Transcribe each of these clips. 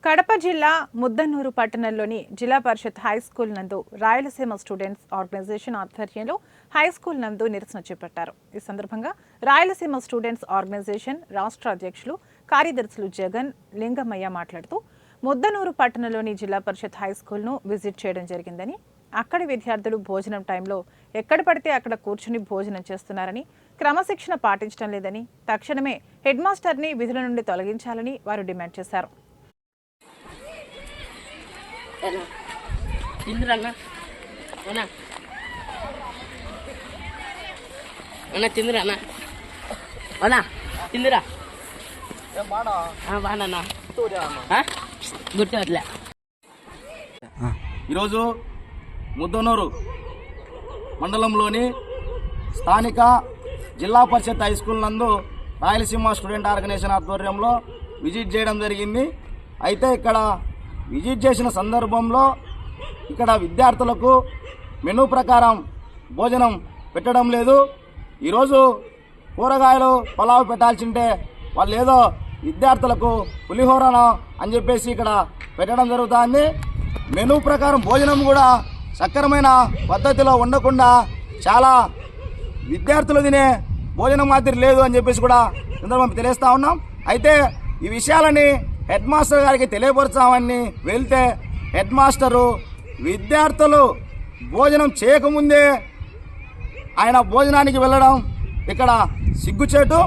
కడప జిల్లా ముద్దనూరు పట్టణంలోని జిల్లా పరిషత్ హై స్కూల్ నందు రాయలసీమ స్టూడెంట్స్ ఆర్గనైజేషన్ ఆధ్వర్యంలో హై స్కూల్ నందు నిరసన చేపట్టారు. ఈ సందర్భంగా రాయలసీమ స్టూడెంట్స్ ఆర్గనైజేషన్ రాష్ట్ర అధ్యక్షులు కార్యదర్శులు జగన్ లింగమయ్య మాట్లాడుతూ ముద్దనూరు పట్టణంలోని జిల్లా పరిషత్ హై స్కూల్ను విజిట్ చేయడం జరిగిందని, అక్కడి విద్యార్థులు భోజనం టైంలో ఎక్కడ పడితే అక్కడ కూర్చుని భోజనం చేస్తున్నారని, క్రమశిక్షణ పాటించడం లేదని, తక్షణమే హెడ్ మాస్టర్ని విధుల నుండి తొలగించాలని వారు డిమాండ్ చేశారు. ఈరోజు ముద్దనూరు మండలంలోని స్థానిక జిల్లా పరిషత్ హై స్కూల్ నందు రాయలసీమ స్టూడెంట్ ఆర్గనైజేషన్ ఆధ్వర్యంలో విజిట్ చేయడం జరిగింది. అయితే ఇక్కడ విజిట్ చేసిన సందర్భంలో ఇక్కడ విద్యార్థులకు మెనూ ప్రకారం భోజనం పెట్టడం లేదు. ఈరోజు కూరగాయలు పలావ్ పెట్టాల్సింటే వాళ్ళు ఏదో విద్యార్థులకు పులిహోరన అని చెప్పేసి ఇక్కడ పెట్టడం జరుగుతుంది. మెనూ ప్రకారం భోజనం కూడా సక్రమైన పద్ధతిలో ఉండకుండా చాలా విద్యార్థులు తినే భోజనం మాదిరి లేదు అని చెప్పేసి కూడా సందర్భం తెలియజేస్తా ఉన్నాం. అయితే ఈ విషయాలని హెడ్ మాస్టర్ గారికి తెలియపరచామని వెళ్తే హెడ్ మాస్టరు విద్యార్థులు భోజనం చేయకముందే ఆయన భోజనానికి వెళ్ళడం ఇక్కడ సిగ్గుచేటు.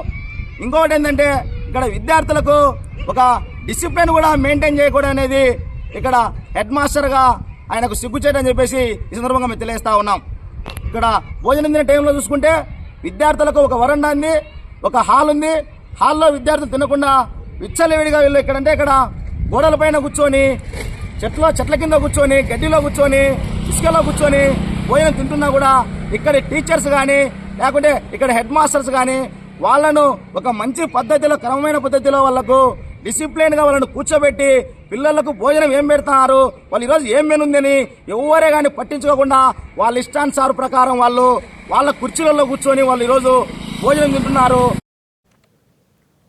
ఇంకొకటి ఏంటంటే ఇక్కడ విద్యార్థులకు ఒక డిసిప్లిన్ కూడా మెయింటైన్ చేయకూడదు అనేది ఇక్కడ హెడ్ మాస్టర్గా ఆయనకు సిగ్గుచేటు అని చెప్పేసి ఈ సందర్భంగా మేము తెలియజేస్తా ఉన్నాం. ఇక్కడ భోజనం తినే టైంలో చూసుకుంటే విద్యార్థులకు ఒక వరండా ఉంది, ఒక హాల్ ఉంది. హాల్లో విద్యార్థులు తినకుండా విచ్చలవిడిగా వీళ్ళు ఇక్కడంటే ఇక్కడ గోడల పైన కూర్చొని చెట్ల కింద కూర్చొని గడ్డిలో కూర్చొని ఇసుకలో కూర్చొని భోజనం తింటున్నా కూడా ఇక్కడ టీచర్స్ కానీ లేకుంటే ఇక్కడ హెడ్ మాస్టర్స్ కానీ వాళ్ళను ఒక మంచి పద్ధతిలో క్రమమైన పద్ధతిలో వాళ్ళకు డిసిప్లిన్గా వాళ్ళను కూర్చోబెట్టి పిల్లలకు భోజనం ఏం పెడతారు, వాళ్ళు ఈరోజు ఏం మెనుందని ఎవరే కానీ పట్టించుకోకుండా వాళ్ళ ఇష్టానుసార ప్రకారం వాళ్ళ కుర్చీలలో కూర్చొని వాళ్ళు ఈరోజు భోజనం తింటున్నారు.